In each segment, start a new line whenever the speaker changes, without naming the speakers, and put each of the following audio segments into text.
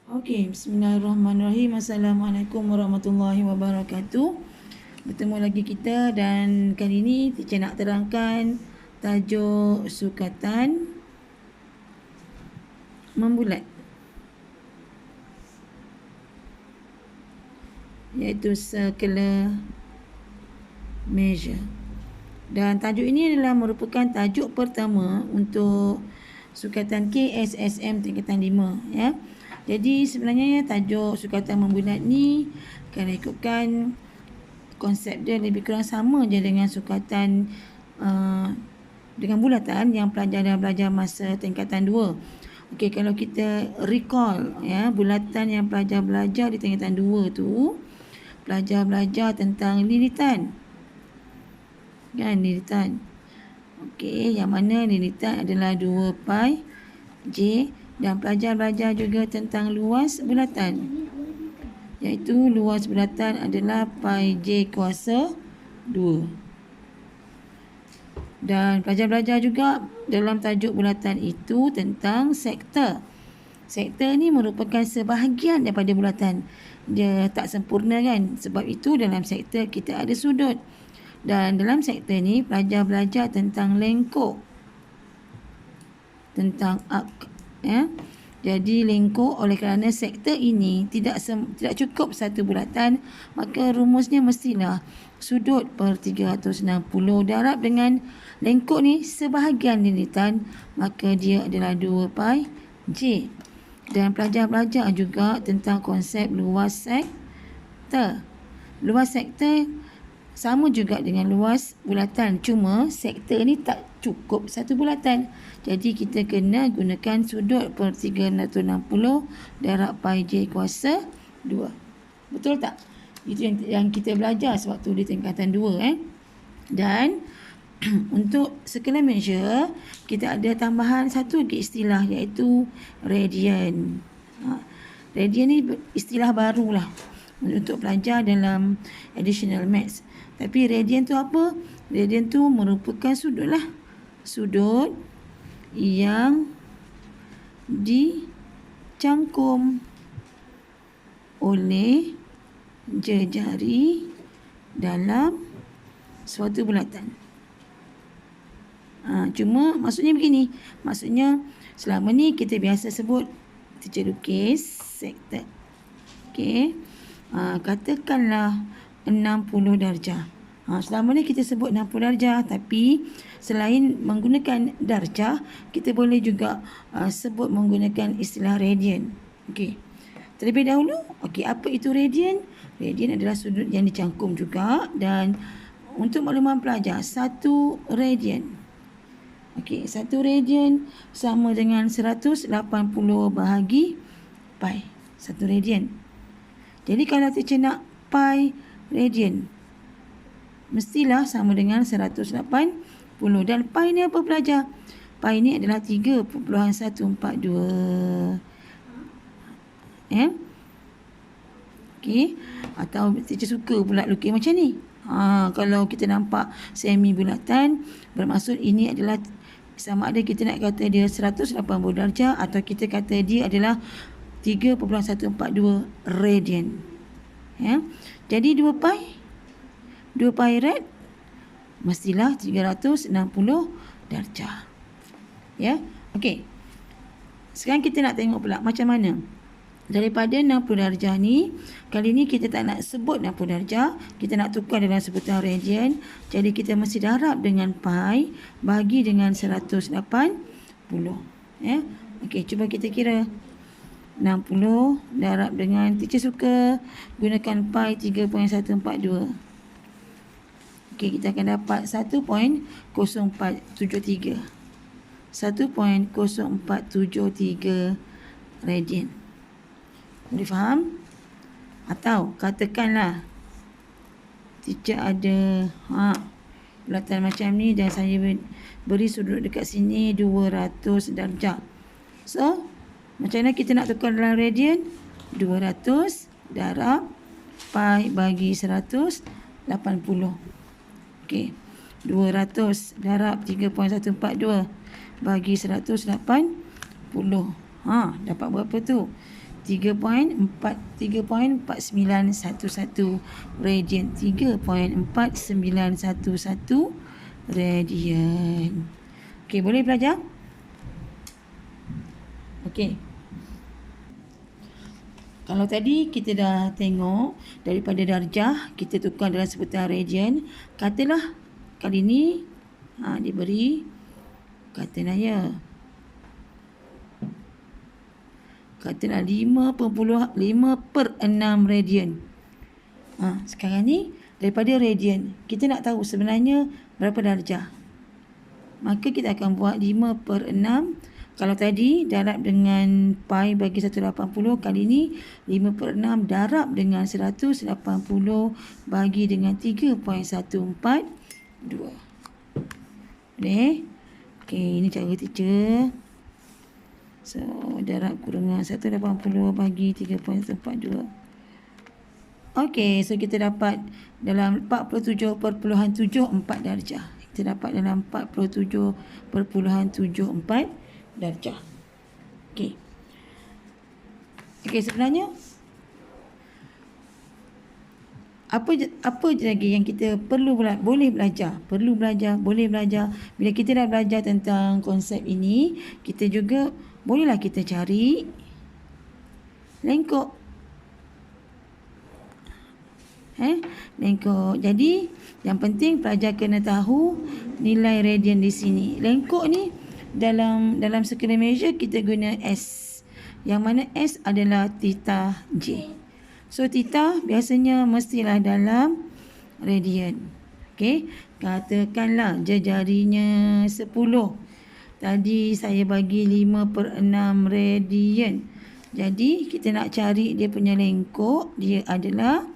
Okey, bismillahirrahmanirrahim. Assalamualaikum warahmatullahi wabarakatuh. Bertemu lagi kita dan kali ini teacher nak terangkan tajuk sukatan membulat, iaitu circular measure. Dan tajuk ini adalah merupakan tajuk pertama untuk sukatan KSSM tingkatan 5 ya. Jadi sebenarnya tajuk sukatan membulat ni kalau ikutkan konsep dia lebih kurang sama je dengan sukatan dengan bulatan yang pelajar dah belajar masa tingkatan 2. Okey, kalau kita recall ya, bulatan yang pelajar belajar di tingkatan 2 tu, pelajar belajar tentang lilitan. Kan, lilitan. Okey, yang mana lilitan adalah 2 pi J, dan pelajar belajar juga tentang luas bulatan, iaitu luas bulatan adalah pi J kuasa 2. Dan pelajar belajar juga dalam tajuk bulatan itu tentang sektor. Sektor ni merupakan sebahagian daripada bulatan. Dia tak sempurna kan. Sebab itu dalam sektor kita ada sudut. Dan dalam sektor ni pelajar belajar tentang lengkuk, tentang arc ya. Jadi lengkuk, oleh kerana sektor ini tidak cukup satu bulatan, maka rumusnya mestilah sudut per 360 darab dengan lengkuk ni sebahagian lilitan, maka dia adalah 2 pi J. Dan pelajar belajar juga tentang konsep luas sektor. Luas sektor sama juga dengan luas bulatan, cuma sektor ni tak cukup satu bulatan. Jadi kita kena gunakan sudut per 360 darab pi J kuasa 2. Betul tak? Itu yang kita belajar sewaktu di tingkatan 2 Dan untuk circular measure kita ada tambahan satu lagi istilah, iaitu radian. Radian ni istilah barulah untuk pelajar dalam additional maths. Tapi radian tu apa? Radian tu merupakan sudut lah. Sudut yang dicangkum oleh jari dalam suatu bulatan. Cuma maksudnya begini. Maksudnya selama ni kita biasa sebut teacher lukis sektor. Okey. Katakanlah 60 darjah. Selama ni kita sebut 60 darjah, tapi selain menggunakan darjah, kita boleh juga sebut menggunakan istilah radian. Okey. Terlebih dahulu, okey, apa itu radian? Radian adalah sudut yang dicangkum juga, dan untuk makluman pelajar, 1 radian. Okey, 1 radian sama dengan 180 bahagi pi. 1 radian. Jadi kalau teacher nak pi radian, mestilah sama dengan 180. Dan pi ni apa pelajar? Pi ni adalah 3.142. Okey. Atau teacher suka pula lukis macam ni. Kalau kita nampak semi bulatan, bermaksud ini adalah sama ada kita nak kata dia 180 darjah atau kita kata dia adalah 3.142 radian. Jadi 2 pi rad mestilah 360 darjah. Okey. Sekarang kita nak tengok pula macam mana daripada 60 darjah ni. Kali ni kita tak nak sebut 60 darjah, kita nak tukar dalam sebutan radian. Jadi kita mesti darab dengan pi bagi dengan 180. Okey, cuba kita kira. 60 darab dengan, teacher suka gunakan pi 3.142. Okey, kita akan dapat 1.0473. 1.0473 radian. Boleh faham? Atau katakanlah teacher ada bulatan macam ni dan saya beri sudut dekat sini 200 darjah. So macam mana kita nak tukar dalam radian? 200 darab pi bagi 180. Okey. 200 darab 3.142 bagi 180. Dapat berapa tu? 3.4911 radian. 3.4911 radian. Okey, boleh belajar? Okey. Kalau tadi kita dah tengok daripada darjah kita tukar dalam sebutan radian. Katalah kali ni diberi katalah 5/6 radian. Sekarang ni daripada radian kita nak tahu sebenarnya berapa darjah. Maka kita akan buat 5/6. Kalau tadi darab dengan pi bagi 180, kali ni 5/6 darab dengan 180 bagi dengan 3.142. Boleh? Okey, ini cara teacher. So, darab kurungan 180 bagi 3.142. Okey, so kita dapat dalam 47.74 darjah. Kita dapat dalam 47.74 darjah. Okey. Okey, sebenarnya apa lagi yang kita boleh belajar. Bila kita dah belajar tentang konsep ini, kita juga bolehlah kita cari lengkok. Lengkok. Jadi, yang penting pelajar kena tahu nilai radian di sini. Lengkok ni dalam skala measure kita guna S. Yang mana S adalah theta J. So, theta biasanya mestilah dalam radian. Okey, katakanlah jarinya 10. Tadi saya bagi 5/6 radian. Jadi, kita nak cari dia punya lengkok. Dia adalah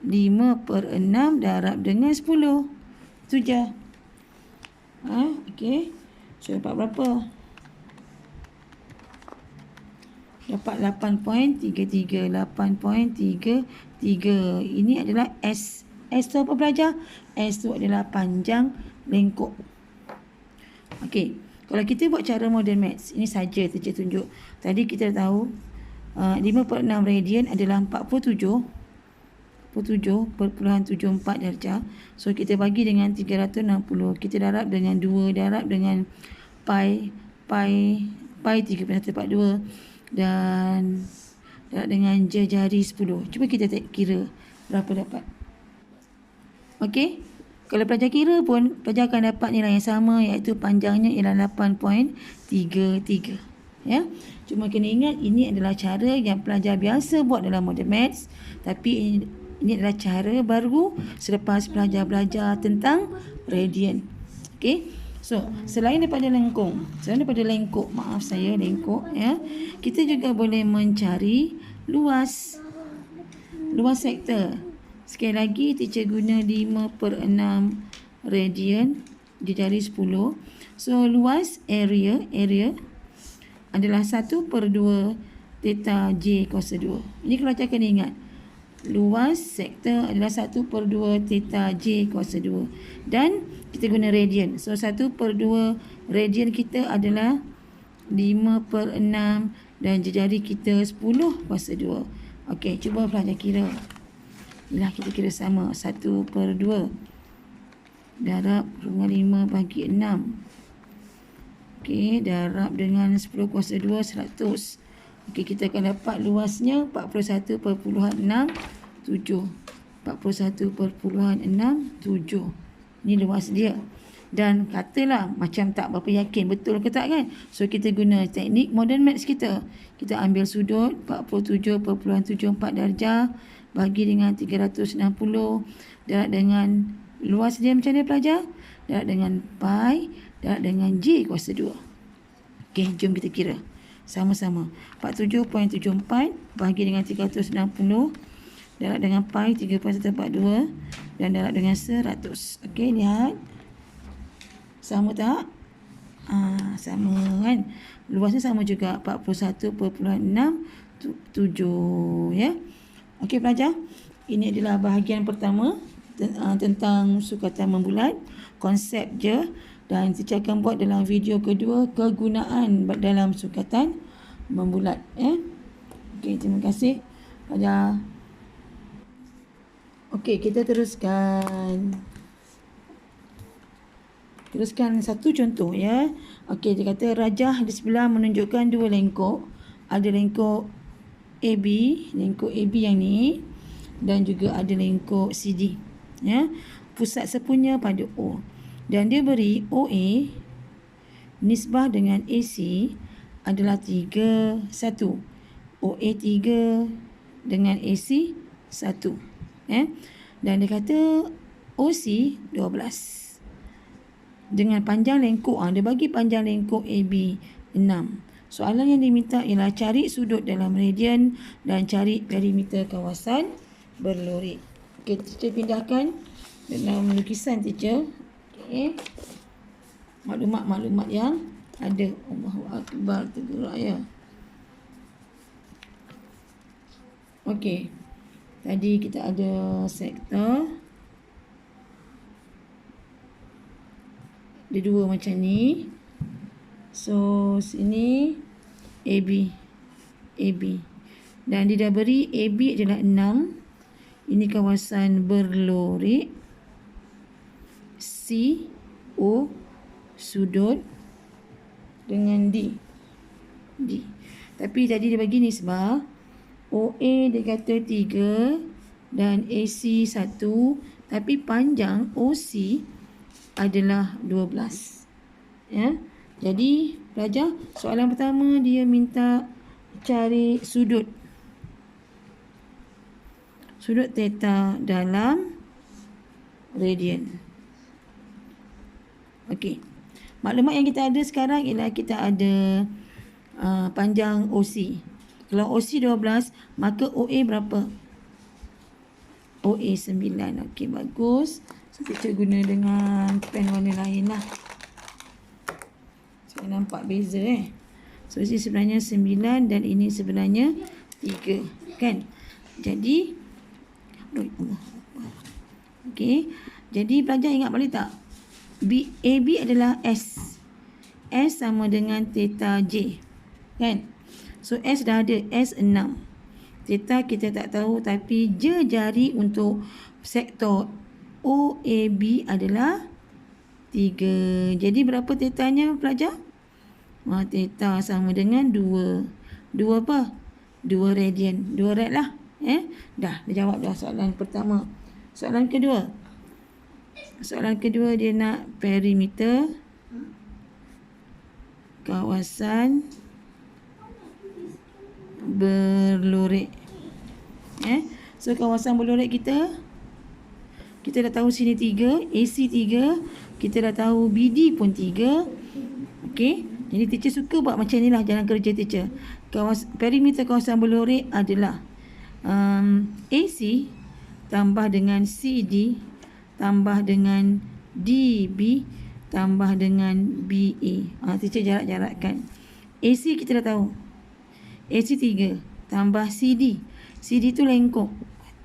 5/6 darab dengan 10. Itu je. Okey. So, dapat berapa? Dapat 8.33. 8.33. Ini adalah S. S tu apa belajar? S tu adalah panjang lengkok. Okey. Kalau kita buat cara modern maths, ini saja teacher tunjuk. Tadi kita tahu 5/6 radian adalah 47.74 darjah. So, kita bagi dengan 360. Kita darab dengan 2. Darab dengan pi 3.142. Dan darab dengan jari 10. Cuba kita kira berapa dapat. Okey. Kalau pelajar kira pun, pelajar akan dapat nilai yang sama, iaitu panjangnya ialah 8.33. Ya. Cuma kena ingat, ini adalah cara yang pelajar biasa buat dalam modern maths. Tapi ini adalah cara baru selepas pelajar belajar tentang radian. Okey. So, selain daripada lengkok, ya, kita juga boleh mencari luas sektor. Sekali lagi, teacher guna 5/6 radian dijari 10. So, luas area adalah 1/2 theta J kuasa 2. Ini kalau kita kena ingat. Luas sektor adalah 1/2 theta J kuasa 2. Dan kita guna radian. So, 1/2 radian kita adalah 5/6 dan jari kita 10 kuasa 2. Okey, cuba pelajar kira. Inilah kita kira sama. 1/2 darab kurungan 5 bagi 6. Okey, darab dengan 10 kuasa 2, 100. Okey, kita akan dapat luasnya 41.67. 41.67. Ini luas dia. Dan katalah macam tak berapa yakin betul ke tak kan. So, kita guna teknik modern maths kita. Kita ambil sudut 47.74 darjah bagi dengan 360. Darab dengan luas dia macam mana pelajar? Darab dengan pi. Darab dengan J kuasa 2. Okey, jom kita kira. Sama-sama. 47.74 bagi dengan 360. Darab dengan pi 3.142. Dan darab dengan 100. Okey, lihat. Sama tak? Sama kan? Luasnya sama juga. 41.67. Ya. Okey pelajar. Ini adalah bahagian pertama tentang sukatan membulat. Konsep je. Dan teacher akan buat dalam video kedua kegunaan dalam sukatan membulat. Ya. Okey. Okey, terima kasih pada. Okey, kita teruskan. Teruskan satu contoh ya. Okey, dia kata rajah di sebelah menunjukkan dua lengkok. Ada lengkok AB yang ni, dan juga ada lengkok CD. Ya. Pusat sepunya pada O. Dan dia beri OA nisbah dengan AC adalah 3, 1. OA 3 dengan AC 1. Ya. Dan dia kata OC 12. Dengan panjang lengkok, dia bagi panjang lengkok AB 6. Soalan yang diminta ialah cari sudut dalam radian dan cari perimeter kawasan berlurik. Okey, teacher pindahkan dalam lukisan teacher. Okey. Maklumat-maklumat yang ada. Allahu Akbar, tergerak ya. Okey. Tadi kita ada sektor. Dia dua macam ni. So sini AB. Dan dia dah beri AB adalah 6. Ini kawasan berlurik. C O sudut dengan D. Tapi tadi dia bagi nisbah. OA dia kata 3 dan AC 1, tapi panjang OC adalah 12. Ya. Jadi pelajar, soalan pertama dia minta cari sudut theta dalam radian. Okey. Maklumat yang kita ada sekarang ialah kita ada panjang OC. Kalau OC 12, maka OA berapa? OA 9. Okey, bagus. So, kita guna dengan pen warna lain lah. Saya nampak beza So, ini sebenarnya 9 dan ini sebenarnya 3. Kan? Jadi, okey. Jadi, pelajar ingat balik tak? AB adalah S. S sama dengan theta J. Kan? So, S dah ada. S 6. Theta kita tak tahu, tapi jari untuk sektor OAB adalah 3. Jadi berapa tetanya pelajar? Theta sama dengan 2. 2 apa? 2 radian. 2 rad lah. Dah jawab dah soalan pertama. Soalan kedua. Soalan kedua dia nak perimeter kawasan berlurik. So kawasan berlurik kita dah tahu sini 3, AC 3, kita dah tahu BD pun 3. Okey. Jadi teacher suka buat macam ni lah jalan kerja teacher. Perimeter kawasan berlurik adalah AC tambah dengan CD tambah dengan DB tambah dengan BA. Teacher jarak-jarakkan. AC kita dah tahu. AC 3 tambah CD. CD tu lengkok.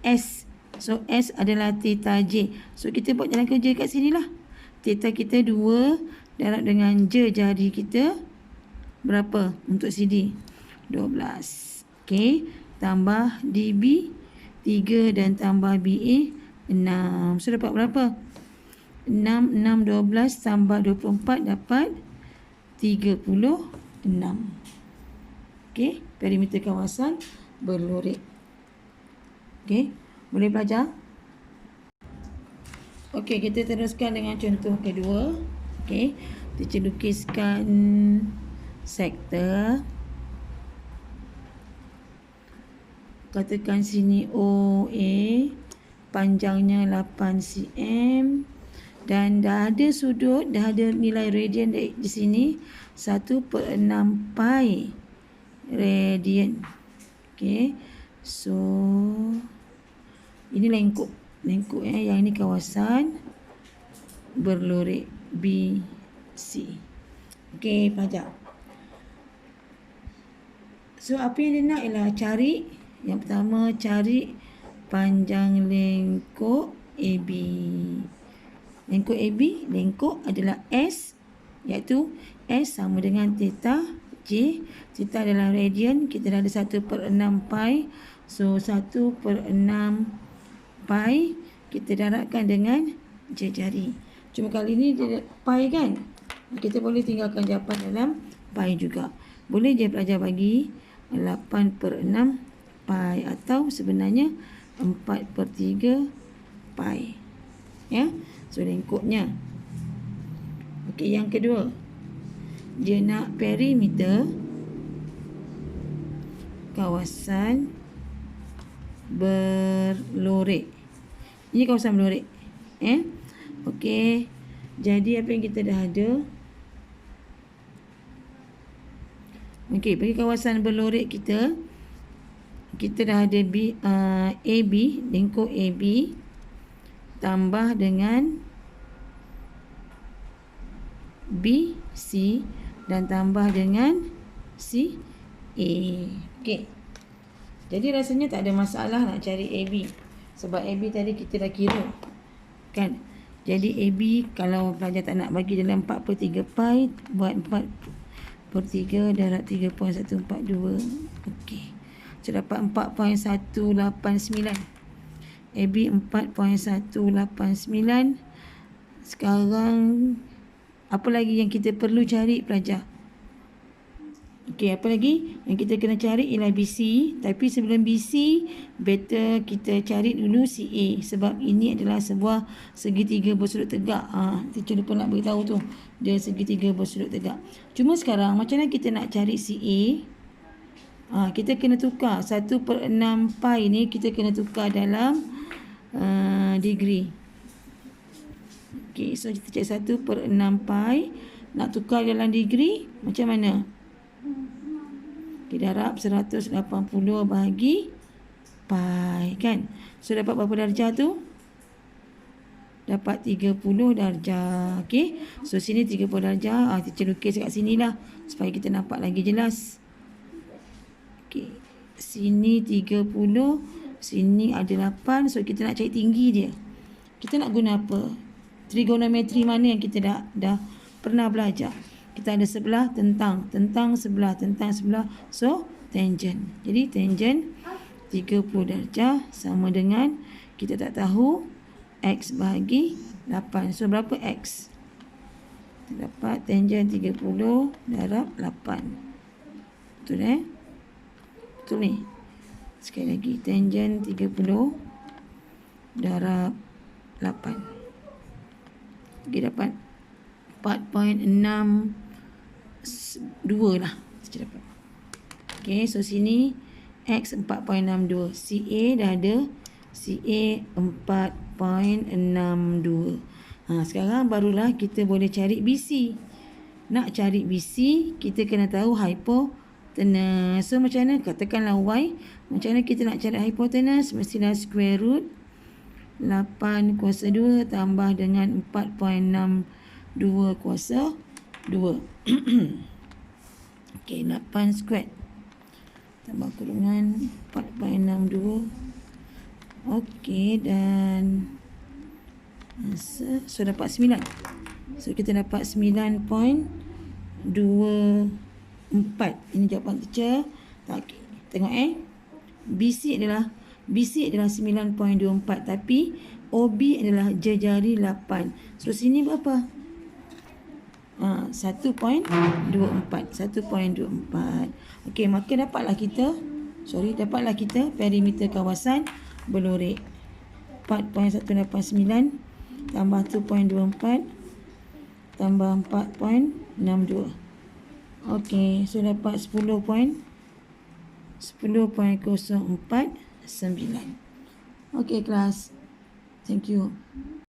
S. So, S adalah theta J. So, kita buat jalan kerja kat sini lah. Theta kita 2 darab dengan jari kita. Berapa untuk CD? 12. Okey. Tambah DB 3 dan tambah BA 6. So, dapat berapa? 6, 12 tambah 24 dapat 36. Okey. Perimeter kawasan berlurik. Okey. Boleh belajar? Okey, kita teruskan dengan contoh kedua. Okey. Teacher lukiskan sektor. Katakan sini OA. Panjangnya 8 cm. Dan dah ada sudut, dah ada nilai radian di sini. 1/6 pi radian. Okey. So, ini lengkok yang ini kawasan berlurik BC. Okey, pelajar. So, apa yang dia nak ialah cari, yang pertama cari panjang lengkok AB. Lengkok AB, lengkok adalah S, iaitu S sama dengan theta J. Theta adalah radian. Kita dah ada 1/6 pi. So 1/6 pi kita darabkan dengan jari. Cuma kali ni dia pi kan. Kita boleh tinggalkan jawapan dalam pi juga. Boleh je pelajar bagi 8/6 pi atau sebenarnya 4/3 pi. Ya. So lengkupnya. Okey, yang kedua. Dia nak perimeter kawasan berlorek. Ini kawasan berlorek. Okey. Jadi apa yang kita dah ada? Okey, bagi kawasan berlorek kita dah ada AB, lengkung AB tambah dengan BC dan tambah dengan CA. Okey. Jadi rasanya tak ada masalah nak cari AB. Sebab AB tadi kita dah kira. Kan? Jadi AB kalau pelajar tak nak bagi dalam 4/3 pi, buat 4/3 darab 3.142. Okey. So dapat 4.189. AB 4.189. Sekarang apa lagi yang kita perlu cari pelajar? Okey, apa lagi yang kita kena cari ialah BC. Tapi sebelum BC, better kita cari dulu CA. Sebab ini adalah sebuah segitiga bersudut tegak. Teacher lupa nak beritahu tu. Dia segitiga bersudut tegak. Cuma sekarang, macam mana kita nak cari CA? Kita kena tukar 1/6 pi ni, kita kena tukar dalam degree. Okey, so kita cari 1/6 pi. Nak tukar dalam degree, macam mana? Kita darab 180 bahagi pi, kan? So dapat berapa darjah tu? Dapat 30 darjah. Okey. So sini 30 darjah. Teacher lukis kat sini lah supaya kita nampak lagi jelas. Okey. Sini 30, sini ada 8. So kita nak cari tinggi dia. Kita nak guna apa? Trigonometri mana yang kita dah pernah belajar? Kita ada sebelah tentang sebelah. So tangent. Jadi tangent 30 darjah sama dengan kita tak tahu X bahagi 8. So berapa X? Kita dapat tangent 30 darab 8. Betul Betul ni. Sekali lagi tangent 30 darab 8. Kita dapat 4.62 lah. Saya dapat. Okey, so sini X 4.62. CA dah ada. CA 4.62. Sekarang barulah kita boleh cari BC. Nak cari BC, kita kena tahu hypotenuse. So macam mana? Katakanlah Y. Macam mana kita nak cari hypotenuse? Mestilah square root 8 kuasa 2 tambah dengan 4.62 kuasa 2. Okey, 8 square tambah kurungan 4.62. Okey, dan so dapat 9. So kita dapat 9.24. Ini jawapan teacher. Okay. Tengok BC adalah 9.24, tapi OB adalah jari 8. So sini berapa? 1.24. Okey, maka dapatlah kita perimeter kawasan berlorek 4.189 tambah 2.24 tambah 4.62. Okey, so dapat 10.049. Okey kelas. Thank you.